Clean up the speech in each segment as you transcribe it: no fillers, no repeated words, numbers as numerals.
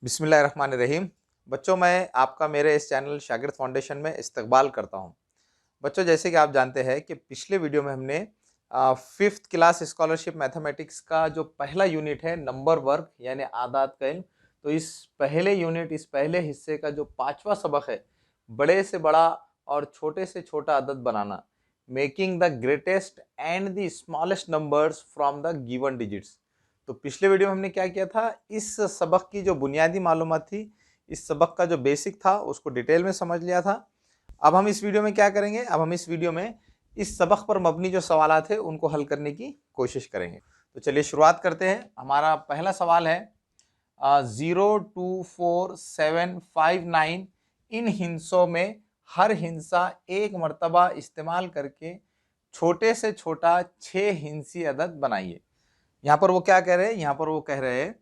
बिस्मिल्लाहिर्रहमानिर्रहीम। बच्चों, मैं आपका मेरे इस चैनल शागिर्द फाउंडेशन में इस्तकबाल करता हूं। बच्चों, जैसे कि आप जानते हैं कि पिछले वीडियो में हमने 5th क्लास स्कॉलरशिप मैथमेटिक्स का जो पहला यूनिट है नंबर वर्क यानी आदाद का इल्म, तो इस पहले यूनिट इस पहले हिस्से का जो 5वां सबक है, बड़े से बड़ा और छोटे से छोटा अदद बनाना, making the greatest and the smallest numbers from the given digits. तो पिछले वीडियो में हमने क्या किया था, इस सबक की जो बुनियादी मालूमात थी, इस सबक का जो बेसिक था उसको डिटेल में समझ लिया था। अब हम इस वीडियो में क्या करेंगे, अब हम इस वीडियो में इस सबक पर मबनी जो सवालात है उनको हल करने की कोशिश करेंगे। तो चलिए शुरुआत करते हैं। हमारा पहला सवाल है 0, 2, 4, 7, 5, 9 इन हिंसों में हर हिंसा एक मर्तबा इस्तेमाल करके छोटे से छोटा 6 हिंसी अदद बनाइए। यहाँ पर वो क्या कह रहे हैं, यहाँ पर वो कह रहे हैं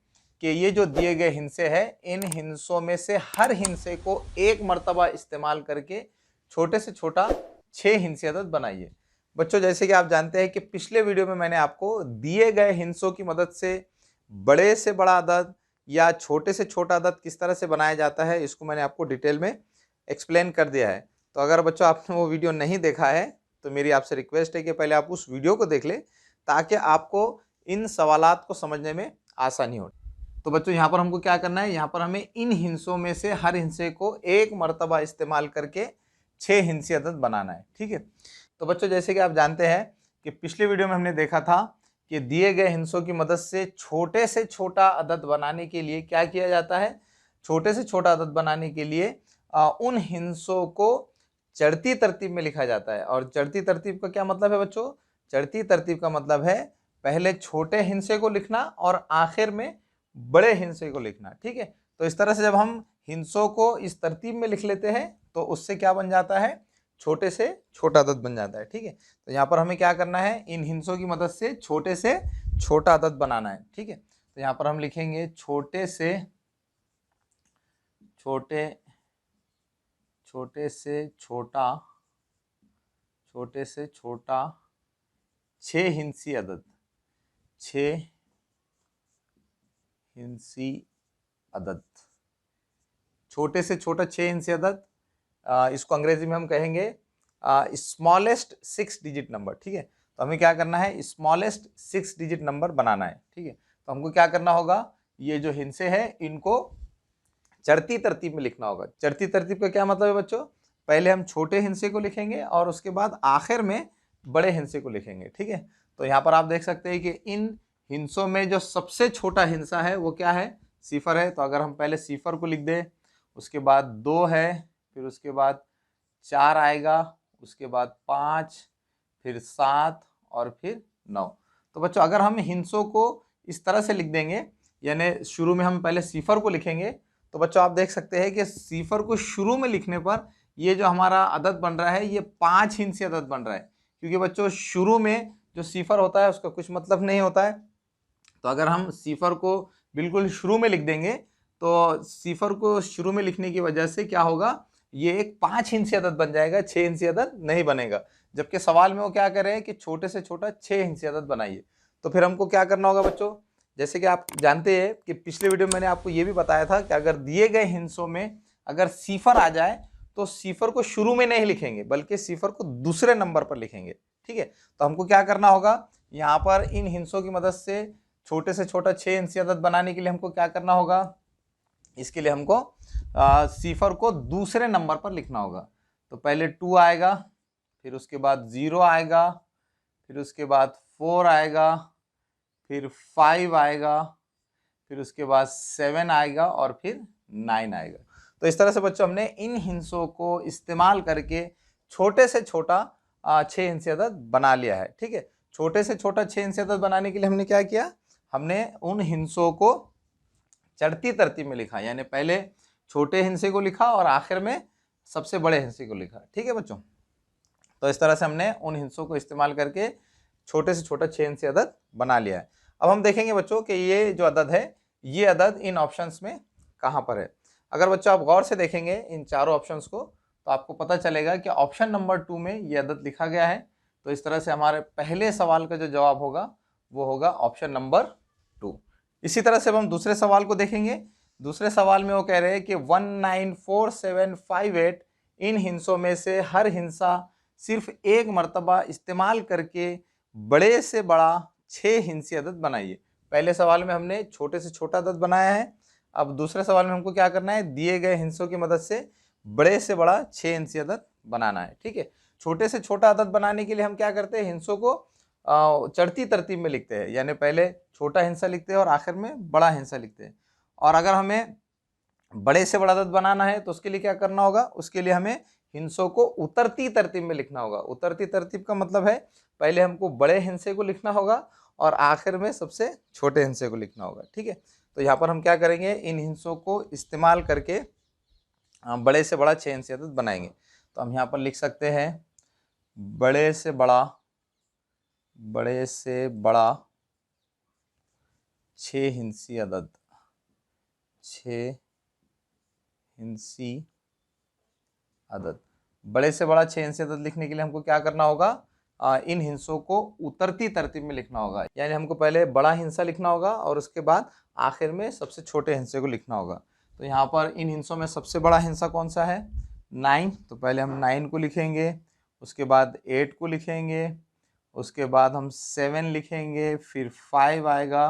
कि ये जो दिए गए हिंसे हैं, इन हिंसों में से हर हिंसे को एक मर्तबा इस्तेमाल करके छोटे से छोटा 6 हिंसी अदद बनाइए। बच्चों, जैसे कि आप जानते हैं कि पिछले वीडियो में मैंने आपको दिए गए हिंसों की मदद से बड़ा अदद या छोटे से छोटा अदद किस तरह से बनाया जाता है, इसको मैंने आपको डिटेल में एक्सप्लेन कर दिया है। तो अगर बच्चों आपने वो वीडियो नहीं देखा है तो मेरी आपसे रिक्वेस्ट है कि पहले आप उस वीडियो को देख लें ताकि आपको इन सवालात को समझने में आसानी हो। तो बच्चों, यहाँ पर हमको क्या करना है, यहाँ पर हमें इन हिंसों में से हर हिंसे को एक मर्तबा इस्तेमाल करके 6 हिंसी अदद बनाना है। ठीक है। तो बच्चों, जैसे कि आप जानते हैं कि पिछले वीडियो में हमने देखा था कि दिए गए हिंसों की मदद से छोटा अदद बनाने के लिए क्या किया जाता है। छोटे से छोटा अदद बनाने के लिए उन हिंसों को चढ़ती तरतीब में लिखा जाता है। और चढ़ती तरतीब का क्या मतलब है बच्चों? चढ़ती तरतीब का मतलब है पहले छोटे हिंसे को लिखना और आखिर में बड़े हिंसे को लिखना। ठीक है। तो इस तरह से जब हम हिंसों को इस तरतीब में लिख लेते हैं तो उससे क्या बन जाता है, छोटे से छोटा अदद बन जाता है। ठीक है। तो यहाँ पर हमें क्या करना है, इन हिंसों की मदद से छोटा अदद बनाना है। ठीक है। तो यहाँ पर हम लिखेंगे छोटे से छोटा 6 हिंसी अदद, 6 हिंसी अदद, छोटे से छोटा 6 हिंसी अदद। इसको अंग्रेजी में हम कहेंगे स्मॉलेस्ट 6 डिजिट नंबर। ठीक है। तो हमें क्या करना है, स्मॉलेस्ट 6 डिजिट नंबर बनाना है। ठीक है। तो हमको क्या करना होगा, ये जो हिंसे है इनको चढ़ती तरतीब में लिखना होगा। चढ़ती तरतीब का क्या मतलब है बच्चों? पहले हम छोटे हिंसे को लिखेंगे और उसके बाद आखिर में बड़े हिंसे को लिखेंगे। ठीक है। तो यहाँ पर आप देख सकते हैं कि इन हिंसों में जो सबसे छोटा हिंसा है वो क्या है, सिफर है। तो अगर हम पहले सिफर को लिख दें, उसके बाद 2 है, फिर उसके बाद 4 आएगा, उसके बाद 5, फिर 7 और फिर 9। तो बच्चों, अगर हम हिंसों को इस तरह से लिख देंगे, यानी शुरू में हम पहले सिफर को लिखेंगे, तो बच्चों आप देख सकते हैं कि सिफर को शुरू में लिखने पर ये जो हमारा अदद बन रहा है ये 5 हिंसी अदद बन रहा है। क्योंकि बच्चों शुरू में जो सिफर होता है उसका कुछ मतलब नहीं होता है। तो अगर हम सिफर को बिल्कुल शुरू में लिख देंगे तो सिफर को शुरू में लिखने की वजह से क्या होगा, ये एक 5 हिंसी अदद बन जाएगा, 6 हिंसी अदद नहीं बनेगा। जबकि सवाल में वो क्या कर रहे हैं कि छोटे से छोटा 6 हिंसी अदद बनाइए। तो फिर हमको क्या करना होगा बच्चों, जैसे कि आप जानते हैं कि पिछले वीडियो में मैंने आपको ये भी बताया था कि अगर दिए गए हिंसों में अगर सिफर आ जाए तो सिफर को शुरू में नहीं लिखेंगे बल्कि सिफर को दूसरे नंबर पर लिखेंगे। ठीक है। तो हमको क्या करना होगा, यहाँ पर इन हिंसों की मदद से छोटा 6 हिंसी अदद बनाने के लिए हमको क्या करना होगा, इसके लिए हमको सिफर को दूसरे नंबर पर लिखना होगा। तो पहले 2 आएगा, फिर उसके बाद 0 आएगा, फिर उसके बाद 4 आएगा, फिर 5 आएगा, फिर उसके बाद 7 आएगा और फिर 9 आएगा। तो इस तरह से बच्चों हमने इन हिंसों को इस्तेमाल करके छोटे से छोटा 6 हिंसी अदद बना लिया है। ठीक है। छोटे से छोटा 6 हिंसी अदद बनाने के लिए हमने क्या किया, हमने उन हिंसों को चढ़ती तरतीब में लिखा, यानी पहले छोटे हिंसे को लिखा और आखिर में सबसे बड़े हिंसे को लिखा। ठीक है बच्चों। तो इस तरह से हमने उन हिंसों को इस्तेमाल करके छोटे से छोटा 6 हिंसी अदद बना लिया है। अब हम देखेंगे बच्चों कि ये जो अदद है ये अदद इन ऑप्शंस में कहाँ पर है। अगर बच्चों आप गौर से देखेंगे इन चारों ऑप्शंस को तो आपको पता चलेगा कि ऑप्शन नंबर 2 में ये अदद लिखा गया है। तो इस तरह से हमारे पहले सवाल का जो जवाब होगा वो होगा ऑप्शन नंबर 2। इसी तरह से अब हम दूसरे सवाल को देखेंगे। दूसरे सवाल में वो कह रहे हैं कि 194758 इन हिंसों में से हर हिंसा सिर्फ एक मर्तबा इस्तेमाल करके बड़े से बड़ा 6 हिंसी अदद बनाइए। पहले सवाल में हमने छोटे से छोटा अदद बनाया है, अब दूसरे सवाल में हमको क्या करना है, दिए गए हिंसों की मदद से बड़े से बड़ा 6 हिंसी अदद बनाना है। ठीक है, छोटे से छोटा अदद बनाने के लिए हम क्या करते हैं, हिंसों को चढ़ती तरतीब में लिखते हैं, यानी पहले छोटा हिंसा लिखते हैं और आखिर में बड़ा हिंसा लिखते हैं। और अगर हमें बड़े से बड़ा अदद बनाना है तो उसके लिए क्या करना होगा, उसके लिए हमें हिंसों को उतरती तरतीब में लिखना होगा। उतरती तरतीब का मतलब है पहले हमको बड़े हिंसे को लिखना होगा और आखिर में सबसे छोटे हिंसे को लिखना होगा। ठीक है, तो यहाँ पर हम क्या करेंगे, इन हिंसों को इस्तेमाल करके बड़े से बड़ा 6 हिंसी अदद बनाएंगे। तो हम यहाँ पर लिख सकते हैं बड़े से बड़ा 6 हिंसी अदद, 6 हिंसी अदद। बड़े से बड़ा 6 हिंसी अदद लिखने के लिए हमको क्या करना होगा, इन हिंसों को उतरती तरतीब में लिखना होगा, यानी हमको पहले बड़ा हिंसा लिखना होगा और उसके बाद आखिर में सबसे छोटे हिंसे को लिखना होगा। तो यहाँ पर इन हिंसों में सबसे बड़ा हिंसा कौन सा है, 9, तो पहले हम 9 को लिखेंगे, उसके बाद 8 को लिखेंगे, उसके बाद हम 7 लिखेंगे, फिर 5 आएगा,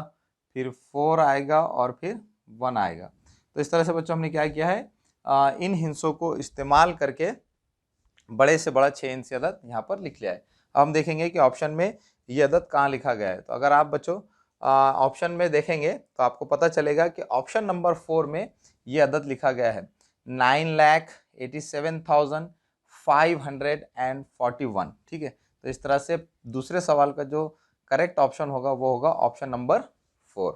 फिर 4 आएगा और फिर 1 आएगा। तो इस तरह से बच्चों हमने क्या किया है, इन हिंसों को इस्तेमाल करके बड़े से बड़ा 6 हिंसी अदद यहाँ पर लिख लिया है। अब हम देखेंगे कि ऑप्शन में ये अदद कहाँ लिखा गया है। तो अगर आप बच्चों ऑप्शन में देखेंगे तो आपको पता चलेगा कि ऑप्शन नंबर 4 में ये अदद लिखा गया है 9,87,541। ठीक है, तो इस तरह से दूसरे सवाल का जो करेक्ट ऑप्शन होगा वो होगा ऑप्शन नंबर 4।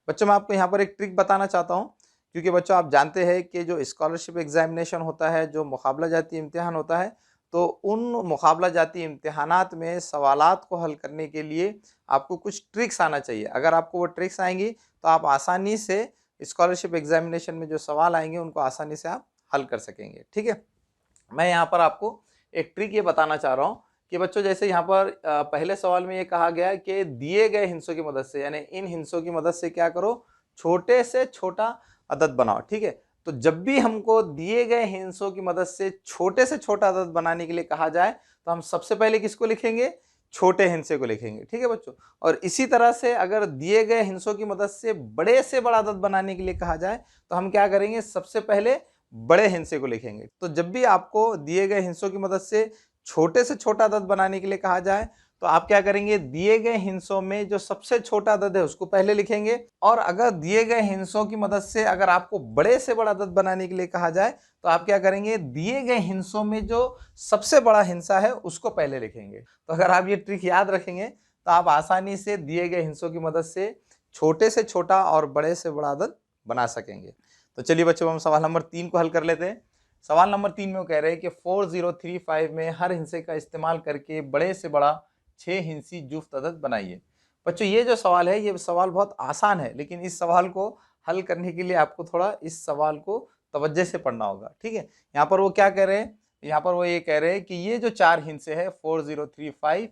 बच्चों मैं आपको यहाँ पर एक ट्रिक बताना चाहता हूँ, क्योंकि बच्चों आप जानते हैं कि जो स्कॉलरशिप एग्जामिनेशन होता है, जो मुकाबला जाती इम्तिहान होता है, तो उन मुकाबला जाती इम्तिहानात में सवालात को हल करने के लिए आपको कुछ ट्रिक्स आना चाहिए। अगर आपको वो ट्रिक्स आएंगी तो आप आसानी से स्कॉलरशिप एग्जामिनेशन में जो सवाल आएंगे उनको आसानी से आप हल कर सकेंगे। ठीक है, मैं यहाँ पर आपको एक ट्रिक ये बताना चाह रहा हूँ कि बच्चों जैसे यहाँ पर पहले सवाल में ये कहा गया कि दिए गए हिंसों की मदद से, यानी इन हिंसों की मदद से क्या करो, छोटे से छोटा अदद बनाओ। ठीक है, तो जब भी हमको दिए गए हिंसों की मदद से छोटा अदद बनाने के लिए कहा जाए तो हम सबसे पहले किसको लिखेंगे, छोटे हिंसे को लिखेंगे। ठीक है बच्चों, और इसी तरह से अगर दिए गए हिंसों की मदद से बड़े से बड़ा अदद बनाने के लिए कहा जाए तो हम क्या करेंगे, सबसे पहले बड़े हिंसे को लिखेंगे। तो जब भी आपको दिए गए हिंसों की मदद से छोटे से छोटा अदद बनाने के लिए कहा जाए तो आप क्या करेंगे, दिए गए हिंसों में जो सबसे छोटा अदद है उसको पहले लिखेंगे, और अगर दिए गए हिंसों की मदद से अगर आपको बड़े से बड़ा अदद बनाने के लिए कहा जाए तो आप क्या करेंगे, दिए गए हिंसों में जो सबसे बड़ा हिंसा है उसको पहले लिखेंगे। तो अगर आप ये ट्रिक याद रखेंगे तो आप आसानी से दिए गए हिंसों की मदद से छोटा और बड़े से बड़ा अदद बना सकेंगे। तो चलिए बच्चों हम सवाल नंबर 3 को हल कर लेते हैं। सवाल नंबर 3 में वो कह रहे हैं कि 4035 में हर हिंसे का इस्तेमाल करके बड़े से बड़ा 6 हिंसी जुफ्त अदद बनाइए। बच्चों ये जो सवाल है ये सवाल बहुत आसान है, लेकिन इस सवाल को हल करने के लिए आपको थोड़ा इस सवाल को तवज्जो से पढ़ना होगा। ठीक है, यहाँ पर वो क्या कह रहे हैं, यहाँ पर वो ये कह रहे हैं कि ये जो 4 हिंसे है 4035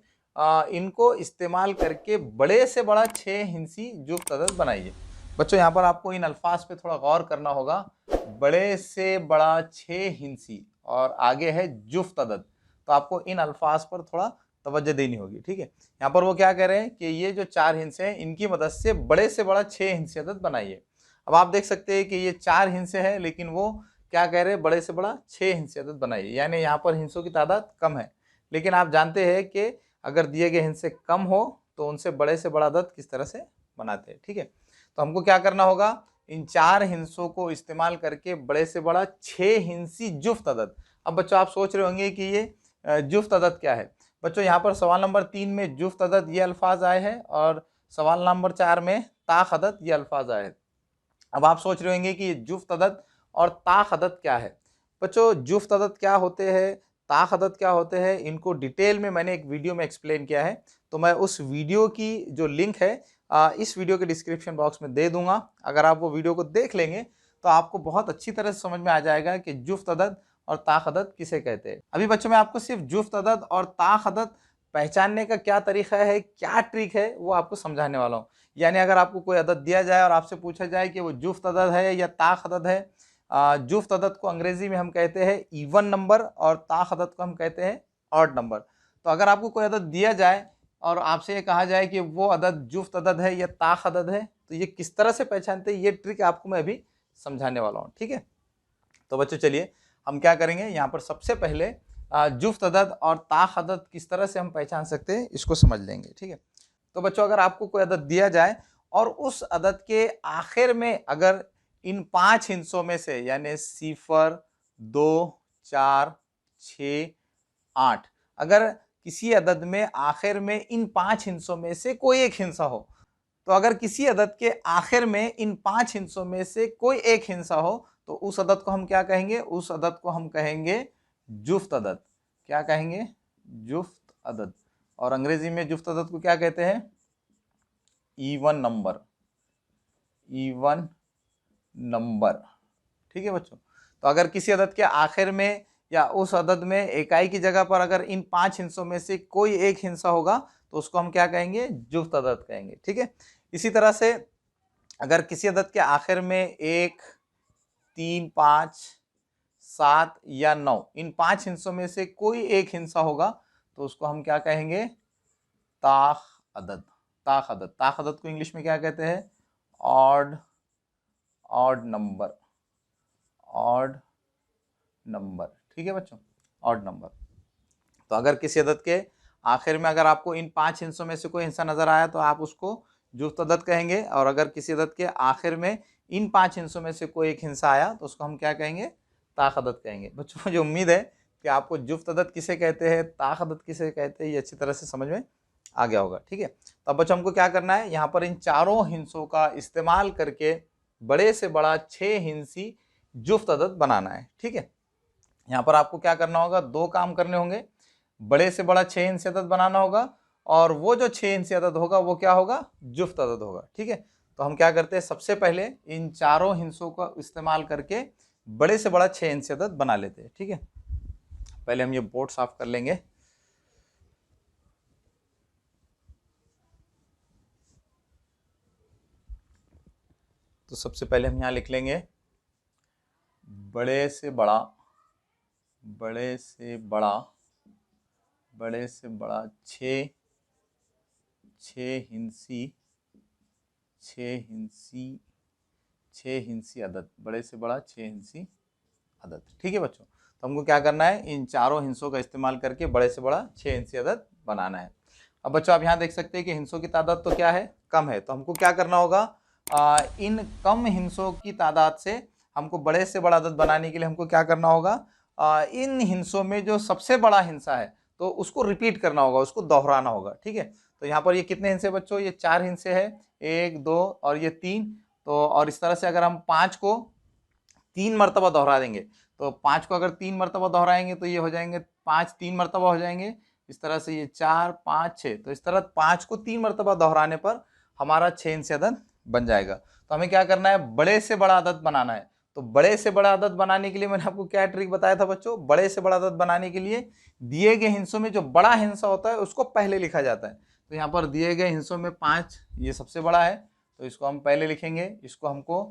इनको इस्तेमाल करके बड़े से बड़ा 6 हिंसी जुफ्त अदद बनाइए। बच्चों यहाँ पर आपको इन अल्फाज पे थोड़ा गौर करना होगा, बड़े से बड़ा 6 हिंसी और आगे है जुफ्त अदद, तो आपको इन अल्फाज पर थोड़ा तवज्जो देनी होगी। ठीक है, यहाँ पर वो क्या कह रहे हैं कि ये जो 4 हिंसे हैं इनकी मदद से बड़े से बड़ा 6 हिंसी अदद बनाइए। अब आप देख सकते हैं कि ये 4 हिंसे हैं, लेकिन वो क्या कह रहे हैं, बड़े से बड़ा 6 हिंसी अदद बनाइए, यानी यहाँ पर हिंसों की तादाद कम है। लेकिन आप जानते हैं कि अगर दिए गए हिंसे कम हो तो उनसे बड़े से बड़ा अदद किस तरह से बनाते हैं। ठीक है, तो हमको क्या करना होगा, इन 4 हिंसों को इस्तेमाल करके बड़े से बड़ा 6 हिंसी जुफ्त अदद। अब बच्चों आप सोच रहे होंगे कि ये जुफ्त अदद क्या है। बच्चों यहाँ पर सवाल नंबर 3 में जुफ्त अदद ये अल्फाज आए हैं और सवाल नंबर 4 में ताख अदद ये अल्फाज आए हैं। अब आप सोच रहे होंगे कि जुफ्त अदद और ताख अदद क्या है। बच्चों जुफ्त अदद क्या होते हैं, ताख अदद क्या होते हैं, इनको डिटेल में मैंने एक वीडियो में एक्सप्लेन किया है, तो मैं उस वीडियो की जो लिंक है इस वीडियो के डिस्क्रिप्शन बॉक्स में दे दूंगा। अगर आप वो वीडियो को देख लेंगे तो आपको बहुत अच्छी तरह से समझ में आ जाएगा कि जुफ्त अदद और ताख अदद किसे कहते हैं। अभी बच्चों मैं आपको सिर्फ जुफ्त अदद और ताख अदद पहचानने का क्या तरीका है, क्या ट्रिक है, वो आपको समझाने वाला हूँ। यानी अगर आपको कोई अदद दिया जाए और आपसे पूछा जाए कि वो जुफ्त अदद है या ताक अदद है, जुफ्त अदद को अंग्रेजी में हम कहते हैं इवन नंबर और ताक अदद को हम कहते हैं ऑड नंबर। तो अगर आपको कोई अदद दिया जाए और आपसे ये कहा जाए कि वो अदद जुफ्त अदद है या ताक अदद है, तो ये किस तरह से पहचानते हैं, ये ट्रिक आपको मैं अभी समझाने वाला हूँ। ठीक है, तो बच्चों चलिए हम क्या करेंगे, यहाँ पर सबसे पहले जुफ्त अदद और ताक अदद किस तरह से हम पहचान सकते हैं इसको समझ लेंगे। ठीक है, तो बच्चों अगर आपको कोई अदद दिया जाए और उस अदद के आखिर में अगर इन 5 हिस्सों में से यानी 0, 2, 4, 6, 8, अगर किसी अदद में आखिर में इन 5 हिस्सों में से कोई एक हिस्सा हो, तो अगर किसी अदद के आखिर में इन 5 हिस्सों में से कोई एक हिस्सा हो तो उस अदद को हम क्या कहेंगे, उस अदद को हम कहेंगे जुफ्त अदद। क्या कहेंगे, जुफ्त अदद। और अंग्रेजी में जुफ्त अदद को क्या कहते हैं, इवन नंबर, इवन नंबर। ठीक है बच्चों, तो अगर किसी अदद के आखिर में या उस अदद में इकाई की जगह पर अगर इन 5 हिस्सों में से कोई एक हिस्सा होगा तो उसको हम क्या कहेंगे, जुफ्त अदद कहेंगे। ठीक है, इसी तरह से अगर किसी अदद के आखिर में 1, 3, 5, 7 या 9, इन 5 हिस्सों में से कोई एक हिस्सा होगा तो उसको हम क्या कहेंगे, ताख अदद। ताख अदद, ताख अदद को इंग्लिश में क्या कहते हैं, odd, odd number, odd number. ठीक है बच्चों, ऑड नंबर। तो अगर किसी अदद के आखिर में अगर आपको इन 5 हिस्सों में से कोई हिस्सा नजर आया तो आप उसको जुफ्त अदद कहेंगे, और अगर किसी अदद के आखिर में इन 5 हिस्सों में से कोई एक हिस्सा आया तो उसको हम क्या कहेंगे, ताक अदद कहेंगे। बच्चों मुझे उम्मीद है कि आपको जुफ्त अदद किसे कहते हैं, ताक अदद किसे कहते हैं, ये अच्छी तरह से समझ में आ गया होगा। ठीक है, तो अब बच्चों हमको क्या करना है, यहाँ पर इन चारों हिस्सों का इस्तेमाल करके बड़े से बड़ा 6 हिस्सी जुफ्त अदद बनाना है। ठीक है, यहाँ पर आपको क्या करना होगा, 2 काम करने होंगे, बड़े से बड़ा 6 हिस्सी अदद बनाना होगा और वो जो 6 हिस्सी अदद होगा वो क्या होगा, जुफ्त अदद होगा। ठीक है, तो हम क्या करते हैं, सबसे पहले इन चारों हिस्सों का इस्तेमाल करके बड़े से बड़ा 6 हिस्सी अदद बना लेते हैं। ठीक है, पहले हम ये बोर्ड साफ कर लेंगे। तो सबसे पहले हम यहाँ लिख लेंगे बड़े से बड़ा, बड़े से बड़ा, बड़े से बड़ा 6 हिस्सी, 6 हिस्सी अदद, बड़े से बड़ा 6 हिस्सी अदद। ठीक है बच्चों, तो हमको क्या करना है, इन चारों हिस्सों का इस्तेमाल करके बड़े से बड़ा 6 हिस्सी अदद बनाना है। अब बच्चों आप यहाँ देख सकते हैं कि हिस्सों की तादाद तो क्या है, कम है, तो हमको क्या करना होगा, इन कम हिस्सों की तादाद से हमको बड़े से बड़ा अदद बनाने के लिए हमको क्या करना होगा, इन हिस्सों में जो सबसे बड़ा हिस्सा है तो उसको रिपीट करना होगा, उसको दोहराना होगा। ठीक है, तो यहाँ पर ये कितने हिस्से बच्चों, ये 4 हिस्से है, 1, 2 और ये 3। तो और इस तरह से अगर हम 5 को 3 मरतबा दोहरा देंगे, तो 5 को अगर 3 मरतबा दोहराएंगे तो ये हो जाएंगे 5 3 मरतबा हो जाएंगे। इस तरह से ये 4, 5, 6, तो इस तरह 5 को 3 मरतबा दोहराने पर हमारा 6 हिस्से अदद बन जाएगा। तो हमें क्या करना है, बड़े से बड़ा अदद बनाना है। तो बड़े से बड़ा अदद बनाने के लिए मैंने आपको क्या ट्रिक बताया था बच्चों, बड़े से बड़ा अदद बनाने के लिए दिए गए हिस्सों में जो बड़ा हिस्सा होता है उसको पहले लिखा जाता है। तो यहाँ पर दिए गए हिस्सों में 5 ये सबसे बड़ा है, तो इसको हम पहले लिखेंगे, इसको हमको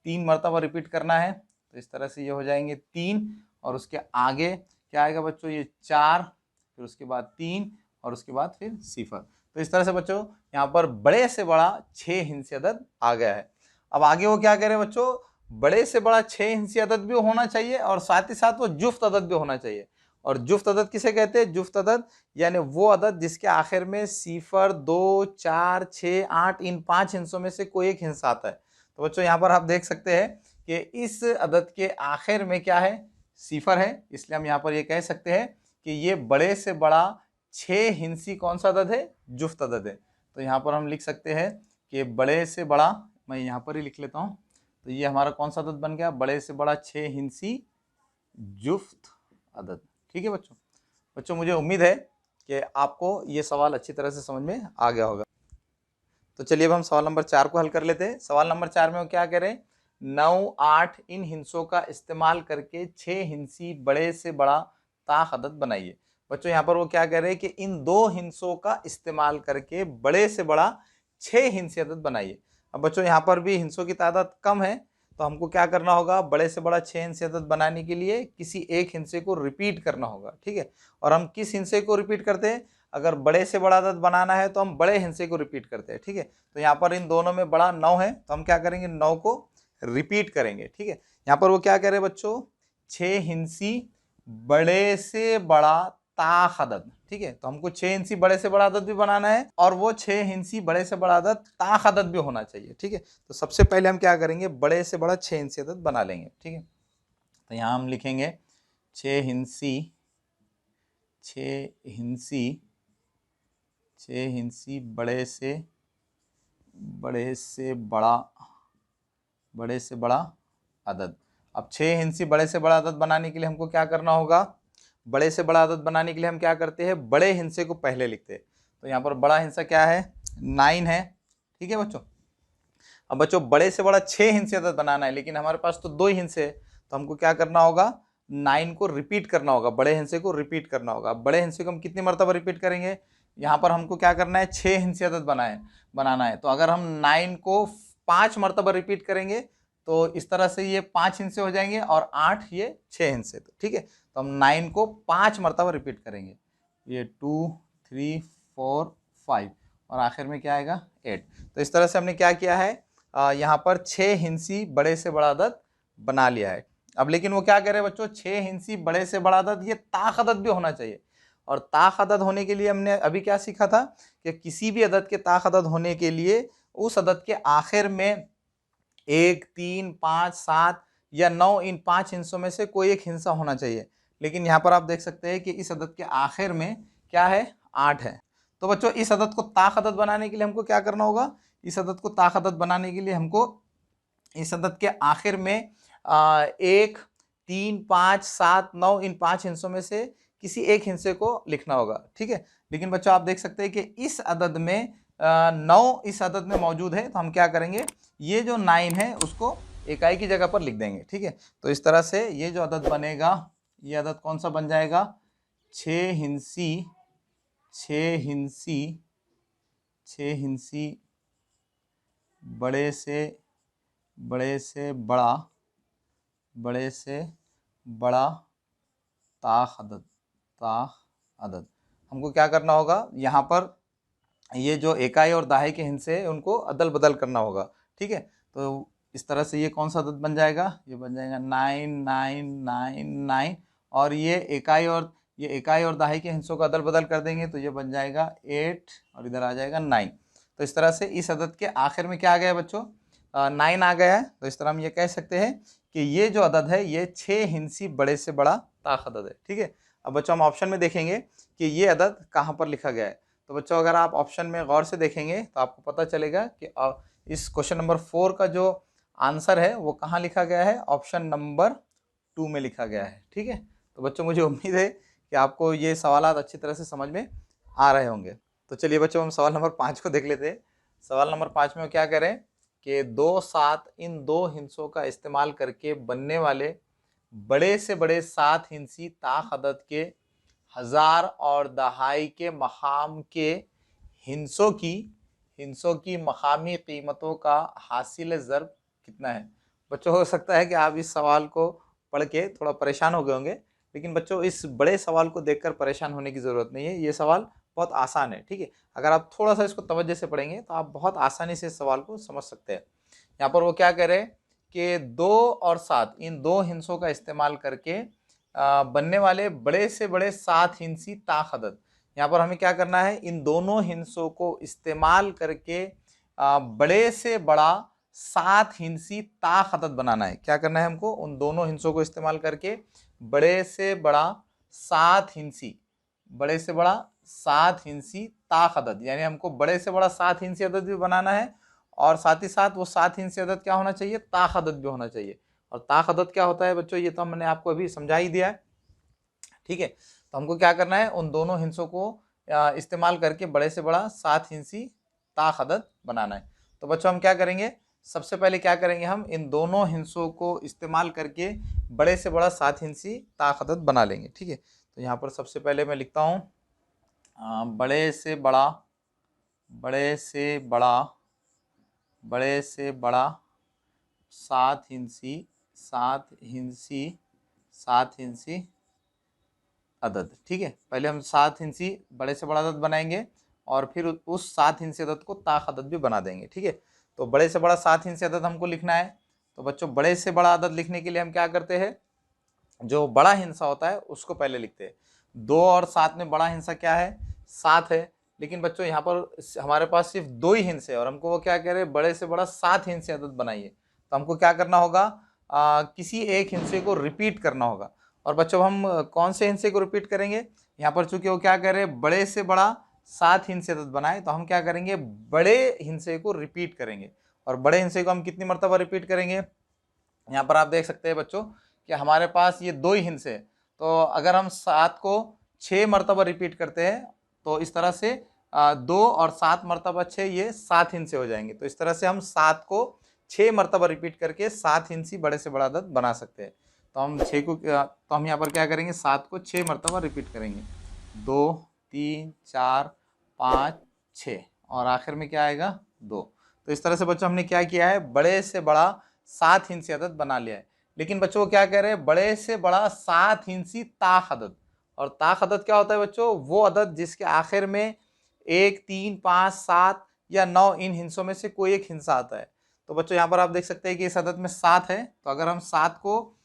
3 मरतबा रिपीट करना है। तो इस तरह से ये हो जाएंगे 3 और उसके आगे क्या आएगा बच्चों, ये 4, फिर उसके बाद 3 और उसके बाद फिर 0। तो इस तरह से बच्चों यहाँ पर बड़े से बड़ा 6 हिस्सी अदद आ गया है। अब आगे वो क्या करें बच्चों, बड़े से बड़ा 6 हिस्सी अदद भी होना चाहिए और साथ ही साथ वो जुफ्त अदद भी होना चाहिए। और जुफ्त अदद किसे कहते हैं, जुफ्त अदद यानी वो अदद जिसके आखिर में 0, 2, 4, 6, 8 इन 5 हिस्सों में से कोई एक हिस्सा आता है। तो बच्चों यहाँ पर आप देख सकते हैं कि इस अदद के आखिर में क्या है, 0 है, इसलिए हम यहाँ पर ये कह सकते हैं कि ये बड़े से बड़ा 6 हिस्सी कौन सा अदद है, जुफ्त अदद है। तो यहाँ पर हम लिख सकते हैं कि बड़े से बड़ा, मैं यहाँ पर ही लिख लेता हूँ, तो ये हमारा कौन सा अदद बन गया, बड़े से बड़ा 6 हिस्सी जुफ्त अदद। ठीक है बच्चों मुझे उम्मीद है कि आपको ये सवाल अच्छी तरह से समझ में आ गया होगा। तो चलिए अब हम सवाल नंबर 4 को हल कर लेते हैं। सवाल नंबर 4 में वो क्या करें, 9, 8 इन हिस्सों का इस्तेमाल करके 6 हिस्सी बड़े से बड़ा ताक अदद बनाइए। बच्चों यहाँ पर वो क्या कह रहे हैं कि इन 2 हिस्सों का इस्तेमाल करके बड़े से बड़ा 6 हिंसी अदद बनाइए। अब बच्चों यहाँ पर भी हिंसों की तादाद कम है, तो हमको क्या करना होगा, बड़े से बड़ा 6 हिंसे अदद बनाने के लिए किसी एक हिंसे को रिपीट करना होगा। ठीक है, और हम किस हिंसे को रिपीट करते हैं, अगर बड़े से बड़ा अदद बनाना है तो हम बड़े हिंसे को रिपीट करते हैं। ठीक है, तो यहाँ पर इन दोनों में बड़ा 9 है, तो हम क्या करेंगे, 9 को रिपीट करेंगे। ठीक है, यहाँ पर वो क्या कह रहे हैं बच्चों, 6 हिंसी बड़े से बड़ा ताख अदद। ठीक है, तो हमको 6 हिंसी बड़े से बड़ा अदद भी बनाना है और वो 6 हिंसी बड़े से बड़ा अदद ताख अदद भी होना चाहिए। ठीक है, तो सबसे पहले हम क्या करेंगे, बड़े से बड़ा 6 हिंसी अदद बना लेंगे। ठीक है, तो यहाँ हम लिखेंगे 6 हिंसी 6 हिंसी बड़े से बड़ा अदद। अब 6 हिंसी बड़े से बड़ा अदद बनाने के लिए हमको क्या करना होगा, बड़े से बड़ा अदद बनाने के लिए हम क्या करते हैं, बड़े हिंसे को पहले लिखते हैं। तो यहाँ पर बड़ा हिंसा क्या है, 9 है। ठीक है बच्चों, अब बच्चों बड़े से बड़ा 6 हिंसे अदद बनाना है, लेकिन हमारे पास तो 2 ही हिंसे है, तो हमको क्या करना होगा, 9 को रिपीट करना होगा, बड़े हिंसे को रिपीट करना होगा। बड़े हिंसे को हम कितनी मरतबा रिपीट करेंगे, यहाँ पर हमको क्या करना है, 6 हिंसे अदद बनाना है। तो अगर हम 9 को 5 मरतबा रिपीट करेंगे तो इस तरह से ये 5 हिंसे हो जाएंगे और 8 ये 6 हिंसे। तो ठीक है, तो हम 9 को 5 मरतबा रिपीट करेंगे, ये 2 3 4 5 और आखिर में क्या आएगा, 8। तो इस तरह से हमने क्या किया है, यहाँ पर 6 हिंसी बड़े से बड़ा अदद बना लिया है। अब लेकिन वो क्या कह रहे हैं बच्चों, 6 हिंसी बड़े से बड़ा अदद ये ताख अदद भी होना चाहिए। और ताख अदद होने के लिए हमने अभी क्या सीखा था कि किसी भी अदद के ताख अदद होने के लिए उस अदद के आखिर में 1 3 5 7 या 9 इन 5 हिस्सों में से कोई एक हिस्सा होना चाहिए। लेकिन यहाँ पर आप देख सकते हैं कि इस अदद के आखिर में क्या है, 8 है। तो बच्चों इस अदद को ताख अदद बनाने के लिए हमको क्या करना होगा, इस अदद को ताख अदद बनाने के लिए हमको इस अदद के आखिर में 1 3 5 7 9 इन 5 हिस्सों में से किसी एक हिस्से को लिखना होगा। ठीक है, लेकिन बच्चों आप देख सकते हैं कि इस अदद में 9 इस अदद में मौजूद है, तो हम क्या करेंगे, ये जो 9 है उसको इकाई की जगह पर लिख देंगे। ठीक है, तो इस तरह से ये जो अदद बनेगा, ये अदद कौन सा बन जाएगा, 6 हिंसी बड़े से बड़ा ताख अदद। हमको क्या करना होगा, यहाँ पर ये जो इकाई और दहाई के हिस्से हैं उनको अदल बदल करना होगा। ठीक है, तो इस तरह से ये कौन सा अदद बन जाएगा, ये बन जाएगा 9 9 9 9 और ये इकाई और दहाई के हिस्सों का अदल बदल कर देंगे तो ये बन जाएगा 8 और इधर आ जाएगा 9। तो इस तरह से इस अदद के आखिर में क्या आ गया बच्चों, 9 आ गया है। तो इस तरह हम ये कह सकते हैं कि ये जो अदद है ये 6 हिंसी बड़े से बड़ा ताख अदद है। ठीक है, अब बच्चों हम ऑप्शन में देखेंगे कि ये अदद कहाँ पर लिखा गया है। तो बच्चों अगर आप ऑप्शन में गौर से देखेंगे तो आपको पता चलेगा कि इस क्वेश्चन नंबर 4 का जो आंसर है वो कहाँ लिखा गया है, ऑप्शन नंबर 2 में लिखा गया है। ठीक है, तो बच्चों मुझे उम्मीद है कि आपको ये सवाल अच्छी तरह से समझ में आ रहे होंगे। तो चलिए बच्चों हम सवाल नंबर 5 को देख लेते हैं। सवाल नंबर 5 में क्या करें कि 2 7 इन 2 हिंसों का इस्तेमाल करके बनने वाले बड़े से बड़े 7 हिंसी ताख अदद के 1000 और दहाई के मकाम के हिंसों की मकामी कीमतों का हासिल ज़र्ब कितना है। बच्चों हो सकता है कि आप इस सवाल को पढ़ के थोड़ा परेशान हो गए होंगे, लेकिन बच्चों इस बड़े सवाल को देखकर परेशान होने की ज़रूरत नहीं है। ये सवाल बहुत आसान है। ठीक है, अगर आप थोड़ा सा इसको तवज्जो से पढ़ेंगे तो आप बहुत आसानी से इस सवाल को समझ सकते हैं। यहाँ पर वो क्या कह रहे हैं कि 2 और 7 इन 2 हिंसों का इस्तेमाल करके बनने वाले बड़े से बड़े 7 हिंसी ताख अदद। यहाँ पर हमें क्या करना है, इन दोनों हिंसों को इस्तेमाल करके बड़े से बड़ा 7 हिंसी ताख अदद बनाना है। क्या करना है हमको, उन दोनों हिंसों को इस्तेमाल करके बड़े से बड़ा 7 हिंसी ताख अदद, यानी हमको बड़े से बड़ा 7 हिंसी अदद भी बनाना है और साथ ही साथ वो 7 हिंसी अदद क्या होना चाहिए, ताख अदद भी होना चाहिए। और ताख अदद क्या होता है बच्चों, ये तो मैंने आपको अभी समझा ही दिया है। ठीक है, तो हमको क्या करना है, उन दोनों हिंसों को इस्तेमाल करके बड़े से बड़ा 7 हिंसी ताख अदद बनाना है। तो बच्चों हम क्या करेंगे, सबसे पहले क्या करेंगे, हम इन दोनों हिंसों को इस्तेमाल करके बड़े से बड़ा 7 हिंसी ताख अदद बना लेंगे। ठीक है, तो यहाँ पर सबसे पहले मैं लिखता हूँ बड़े से बड़ा, बड़े से बड़ा, बड़े से बड़ा 7 हिंसी, 7 हिंसी, 7 हिंसी अदद। ठीक है, पहले हम 7 हिंसी बड़े से बड़ा अदद बनाएंगे और फिर उस 7 हिंसी अदद को ताक अदद भी बना देंगे। ठीक है, तो बड़े से बड़ा 7 हिंसी अदद हमको लिखना है। तो बच्चों बड़े से बड़ा अदद लिखने के लिए हम क्या करते हैं, जो बड़ा हिंसा होता है उसको पहले लिखते हैं। 2 और 7 में बड़ा हिंसा क्या है, 7 है। लेकिन बच्चों यहाँ पर हमारे पास सिर्फ 2 ही हिंसे और हमको वो क्या कह रहे हैं, बड़े से बड़ा 7 हिंसे अदद बनाइए। तो हमको क्या करना होगा, किसी एक हिंसे को रिपीट करना होगा। और बच्चों हम कौन से हिंसे को रिपीट करेंगे, यहाँ पर चूंकि वो क्या कह रहे हैं बड़े से बड़ा 7 हिंसे अदद बनाए, तो हम क्या करेंगे, बड़े हिंसे को रिपीट करेंगे। और बड़े हिंसे को हम कितनी मरतबा रिपीट करेंगे, यहाँ पर आप देख सकते हैं बच्चों कि हमारे पास ये 2 ही हिंसे, तो अगर हम 7 को 6 मरतबा रिपीट करते हैं तो इस तरह से 2 और 7 मरतबा 6, ये 7 हिंसे हो जाएंगे। तो इस तरह से हम 7 को 6 मरतबा रिपीट करके 7 हिंसी बड़े से बड़ा अदद बना सकते हैं। तो हम 6 को तो हम यहाँ पर क्या करेंगे, 7 को 6 मरतबा रिपीट करेंगे, 2 3 4 5 6 और आखिर में क्या आएगा 2। तो इस तरह से बच्चों हमने क्या किया है, बड़े से बड़ा 7 हिंसी अदद बना लिया है। लेकिन बच्चों क्या कह रहे हैं, बड़े से बड़ा 7 हिंसी ताक अदद। और ताक अदद क्या होता है बच्चों, वो अदद जिसके आखिर में 1 3 5 7 या 9 इन हिंसों में से कोई एक हिंसा आता है। तो बच्चों यहाँ पर आप देख सकते हैं कि इस अदद में 7 है, तो अगर हम 7 को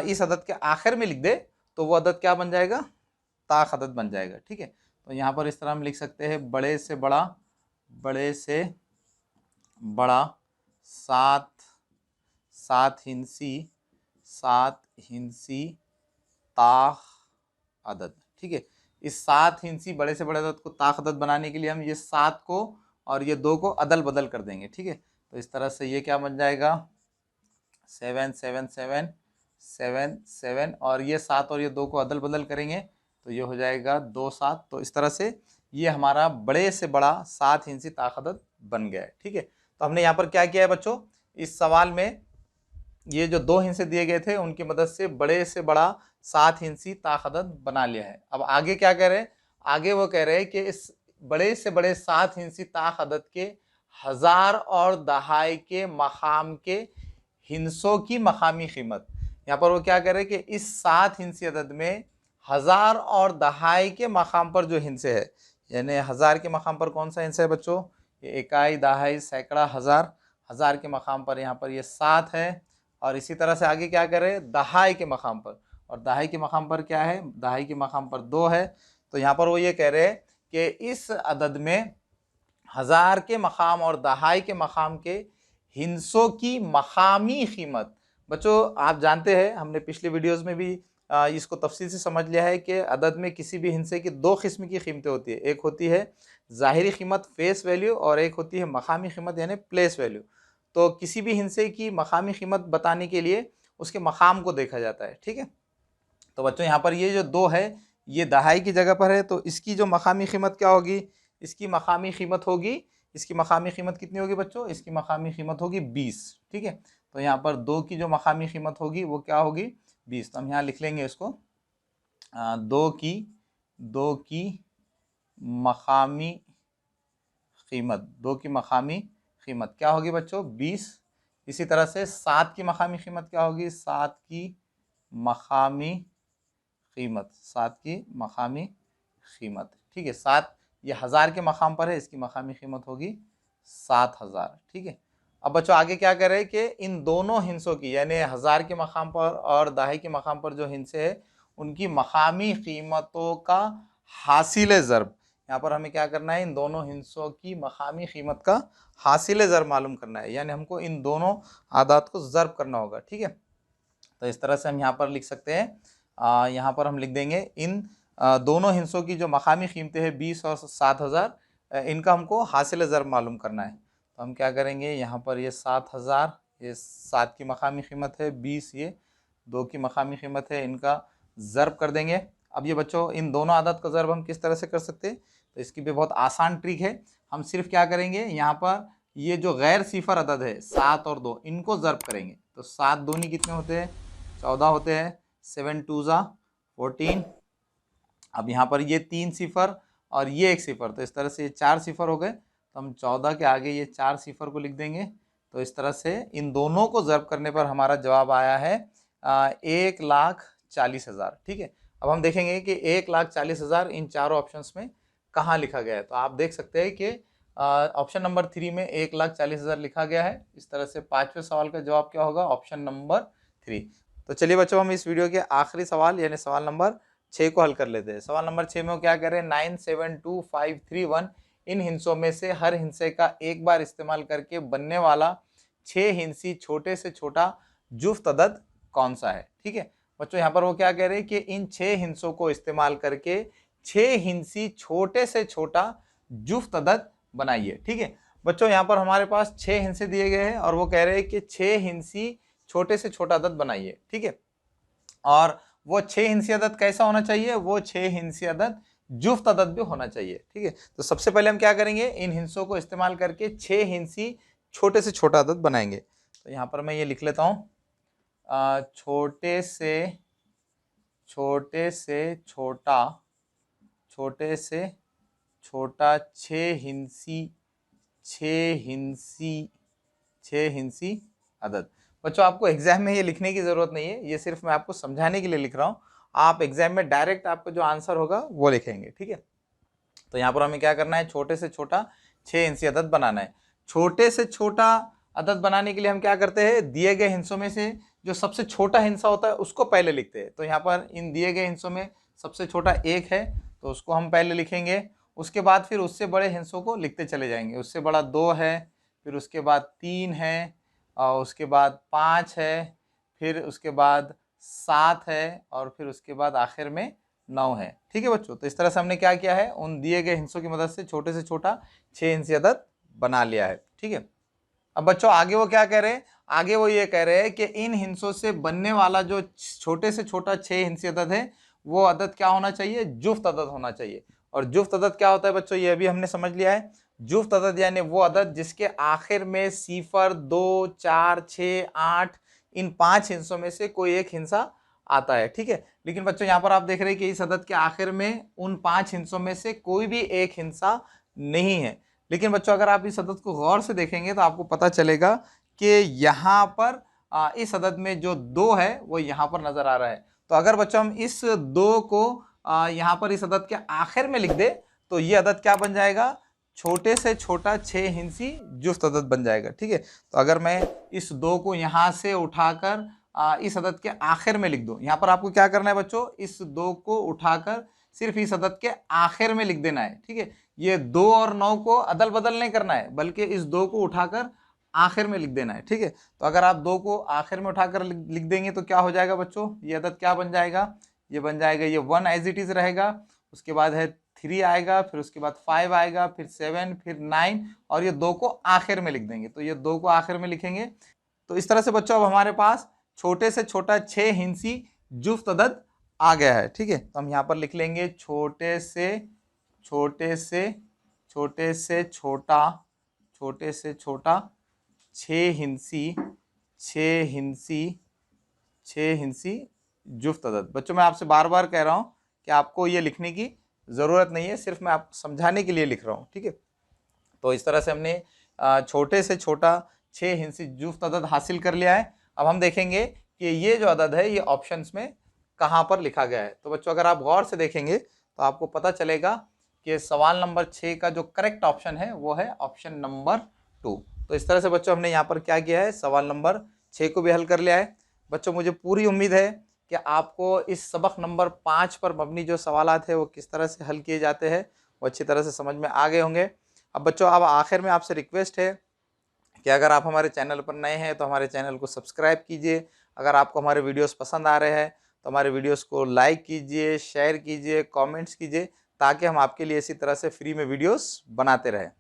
इस अदद के आखिर में लिख दे तो वो अदद क्या बन जाएगा, ताक अदद बन जाएगा। ठीक है, तो यहाँ पर इस तरह हम लिख सकते हैं बड़े से बड़ा, बड़े से बड़ा 7 हिंसी, 7 हिंसी ताक अदद। ठीक है, इस 7 हिंसी बड़े से बड़े अदद को ताक अदद बनाने के लिए हम ये 7 को और ये 2 को अदल बदल कर देंगे। ठीक है, तो इस तरह से ये क्या बन जाएगा, 7 7 7 7 7 और ये 7 और ये 2 को अदल बदल करेंगे तो ये हो जाएगा 2 7। तो इस तरह से ये हमारा बड़े से बड़ा 7 हिंसी ताक अदद बन गया है। ठीक है, तो हमने यहाँ पर क्या किया है बच्चों, इस सवाल में ये जो 2 हिंसे दिए गए थे उनकी मदद से बड़े से बड़ा 7 हिंसी ताक अदद बना लिया है। अब आगे क्या कह रहे हैं, आगे वो कह रहे हैं कि इस बड़े से बड़े 7 हिंसी ताक अदद के हजार और दहाई के मकाम के हिंसों की मकामी कीमत। यहाँ पर वो क्या कह रहे हैं कि इस 7 हिंसी अदद में हजार और दहाई के मकाम पर जो हिंसे है, यानी हजार के मकाम पर कौन सा हिंसा है बच्चों, ये इकाई, दहाई, सैकड़ा, हजार। हजार के मकाम पर यहाँ पर ये 7 है। और इसी तरह से आगे क्या कर रहे हैं, दहाई के मकाम पर, और दहाई के मकाम पर क्या है, दहाई के मकाम पर 2 है। तो यहाँ पर वो ये कह रहे हैं कि इस अदद में हजार के मकाम और दहाई के मकाम के हिंसों की मकामी कीमत। बच्चों आप जानते हैं, हमने पिछले वीडियोस में भी इसको तफसील से समझ लिया है कि अदद में किसी भी हिंसे की 2 किस्म की कीमतें होती है, एक होती है ज़ाहिरी कीमत फेस वैल्यू और एक होती है मकामी कीमत यानी प्लेस वैल्यू। तो किसी भी हिंसे की मकामी कीमत बताने के लिए उसके मकाम को देखा जाता है। ठीक है, तो बच्चों यहाँ पर ये जो 2 है ये दहाई की जगह पर है, तो इसकी जो मकामी कीमत क्या होगी, इसकी मकामी कीमत होगी, इसकी मकामी कीमत कितनी होगी बच्चों, इसकी मकामी कीमत होगी 20। ठीक है, तो यहाँ पर 2 की जो मकामी कीमत होगी वो क्या होगी 20। तो हम यहाँ लिख लेंगे इसको 2 की मकामी कीमत, 2 की मकामी कीमत क्या होगी बच्चों 20। इसी तरह से 7 की मकामी कीमत क्या होगी, 7 की मकामी कीमत, 7 की मकामी कीमत। ठीक है, 7 ये हजार के मकाम पर है, इसकी मकामी कीमत होगी 7000। ठीक है, अब बच्चों आगे क्या कर रहे हैं कि इन दोनों हिंसों की यानी हजार के मकाम पर और दहाई के मकाम पर जो हिंसे है उनकी मकामी कीमतों का हासिल ज़र्ब। यहाँ पर हमें क्या करना है, इन दोनों हिंसों की मकामी कीमत का हासिल ज़र्ब मालूम करना है, यानी हमको इन दोनों आदात को ज़र्ब करना होगा। ठीक है, तो इस तरह से हम यहाँ पर लिख सकते हैं, यहाँ पर हम लिख देंगे इन दोनों हिंसों की जो मकामी कीमतें हैं 20 और 7000, इनका हमको हासिल ज़र्ब मालूम करना है। तो हम क्या करेंगे, यहाँ पर ये 7000, ये 7 की मकामी कीमत है, 20 ये 2 की मकामी कीमत है, इनका ज़र्ब कर देंगे। अब ये बच्चों इन दोनों आदत का ज़र्ब हम किस तरह से कर सकते हैं, तो इसकी भी बहुत आसान ट्रिक है। हम सिर्फ क्या करेंगे, यहाँ पर ये जो गैर सिफर अदद है 7 और 2 इनको ज़र्ब करेंगे। तो 7 दूनी कितने होते हैं 14 होते हैं, 7 2 ज़ा 14 अब यहाँ पर ये 3 सिफर और ये 1 सिफर, तो इस तरह से ये 4 सिफर हो गए, तो हम 14 के आगे ये 4 सिफर को लिख देंगे। तो इस तरह से इन दोनों को ज़र्ब करने पर हमारा जवाब आया है 1,40,000। ठीक है, अब हम देखेंगे कि 1,40,000 इन चारों ऑप्शंस में कहाँ लिखा गया है। तो आप देख सकते हैं कि ऑप्शन नंबर 3 में 1,40,000 लिखा गया है। इस तरह से 5वें सवाल का जवाब क्या होगा, ऑप्शन नंबर 3। तो चलिए बच्चों, हम इस वीडियो के आखिरी सवाल यानी सवाल नंबर 6 को हल कर लेते हैं। सवाल नंबर 6 में वो क्या कह रहे हैं, 972531 इन हिंसों में से हर हिंसे का एक बार इस्तेमाल करके बनने वाला 6 हिंसी छोटे से छोटा जुफ्त अदद कौन सा है। ठीक है बच्चों, यहाँ पर वो क्या कह रहे हैं कि इन 6 हिंसों को इस्तेमाल करके 6 हिंसी छोटे से छोटा जुफ्त अदद बनाइए। ठीक है बच्चों, यहाँ पर हमारे पास 6 हिंसे दिए गए हैं और वो कह रहे हैं कि 6 हिंसी छोटे से छोटा अदद बनाइए। ठीक है, और वो 6 हिंसी अदद कैसा होना चाहिए, वो 6 हिंसी अदद जुफ्त अदद भी होना चाहिए। ठीक है, तो सबसे पहले हम क्या करेंगे, इन हिंसों को इस्तेमाल करके 6 हिंसी छोटे से छोटा अदद बनाएंगे। तो यहाँ पर मैं ये लिख लेता हूँ, छोटे से छोटा 6 हिंसी अदद। बच्चों, आपको एग्जाम में ये लिखने की जरूरत नहीं है, ये सिर्फ मैं आपको समझाने के लिए लिख रहा हूँ। आप एग्जाम में डायरेक्ट आपको जो आंसर होगा वो लिखेंगे। ठीक है, तो यहाँ पर हमें क्या करना है, छोटे से छोटा 6 हिंसी अदद बनाना है। छोटे से छोटा अदद बनाने के लिए हम क्या करते हैं, दिए गए हिंसों में से जो सबसे छोटा हिंसा होता है उसको पहले लिखते हैं। तो यहाँ पर इन दिए गए हिंसों में सबसे छोटा 1 है, तो उसको हम पहले लिखेंगे। उसके बाद फिर उससे बड़े हिंसों को लिखते चले जाएंगे। उससे बड़ा 2 है, फिर उसके बाद 3 है, और उसके बाद 5 है, फिर उसके बाद 7 है, और फिर उसके बाद आखिर में 9 है। ठीक है बच्चों, तो इस तरह से हमने क्या किया है, उन दिए गए हिंसों की मदद से छोटे से छोटा 6 हिंसी अदद बना लिया है। ठीक है, अब बच्चों आगे वो क्या कह रहे हैं, आगे वो ये कह रहे हैं कि इन हिंसों से बनने वाला जो छोटे से छोटा 6 हिंसी अदद है वो अदद क्या होना चाहिए, जुफ्त अदद होना चाहिए। और जुफ्त अदद क्या होता है बच्चों, ये अभी हमने समझ लिया है। जुफ्त अदद यानी वो अदद जिसके आखिर में 0, 2, 4, 6, 8 इन 5 हिंसों में से कोई एक हिंसा आता है। ठीक है, लेकिन बच्चों यहाँ पर आप देख रहे हैं कि इस अदद के आखिर में उन 5 हिंसों में से कोई भी एक हिंसा नहीं है। लेकिन बच्चों अगर आप इस अदद को गौर से देखेंगे तो आपको पता चलेगा कि यहाँ पर इस अदद में जो 2 है वो यहाँ पर नजर आ रहा है। तो अगर बच्चों हम इस 2 को यहाँ पर इस अदद के आखिर में लिख दे तो ये अदद क्या बन जाएगा, छोटे से छोटा 6 हिंसी जुफ्त अदद बन जाएगा। ठीक है, तो अगर मैं इस 2 को यहाँ से उठाकर इस अदद के आखिर में लिख दूं, यहाँ पर आपको क्या करना है बच्चों, इस 2 को उठाकर सिर्फ इस अदद के आखिर में लिख देना है। ठीक है, ये 2 और 9 को अदल बदल नहीं करना है, बल्कि इस 2 को उठाकर आखिर में लिख देना है। ठीक है, तो अगर आप 2 को आखिर में उठाकर लिख देंगे तो क्या हो जाएगा बच्चों, ये अदद क्या बन जाएगा, ये बन जाएगा, ये 1 एज इट इज रहेगा, उसके बाद है 3 आएगा, फिर उसके बाद 5 आएगा, फिर 7, फिर 9, और ये 2 को आखिर में लिख देंगे। तो ये 2 को आखिर में लिखेंगे। तो इस तरह से बच्चों अब हमारे पास छोटे से छोटा 6 हिंसी जुफ्त अदद आ गया है। ठीक है, तो हम यहाँ पर लिख लेंगे छोटे से छोटा 6 हिंसी जुफ्त अदद। बच्चों मैं आपसे बार बार कह रहा हूँ कि आपको ये लिखने की ज़रूरत नहीं है, सिर्फ मैं आपको समझाने के लिए लिख रहा हूँ। ठीक है, तो इस तरह से हमने छोटे से छोटा 6 हिंसी जुफ्त अदद हासिल कर लिया है। अब हम देखेंगे कि ये जो अदद है ये ऑप्शंस में कहाँ पर लिखा गया है। तो बच्चों अगर आप गौर से देखेंगे तो आपको पता चलेगा कि सवाल नंबर 6 का जो करेक्ट ऑप्शन है वो है ऑप्शन नंबर 2। तो इस तरह से बच्चों हमने यहाँ पर क्या किया है, सवाल नंबर 6 को भी हल कर लिया है। बच्चों मुझे पूरी उम्मीद है कि आपको इस सबक नंबर 5 पर मबनी जो सवालात है वो किस तरह से हल किए जाते हैं वो अच्छी तरह से समझ में आ गए होंगे। अब बच्चों अब आखिर में आपसे रिक्वेस्ट है कि अगर आप हमारे चैनल पर नए हैं तो हमारे चैनल को सब्सक्राइब कीजिए। अगर आपको हमारे वीडियोस पसंद आ रहे हैं तो हमारे वीडियोस को लाइक कीजिए, शेयर कीजिए, कमेंट्स कीजिए, ताकि हम आपके लिए इसी तरह से फ्री में वीडियोस बनाते रहें।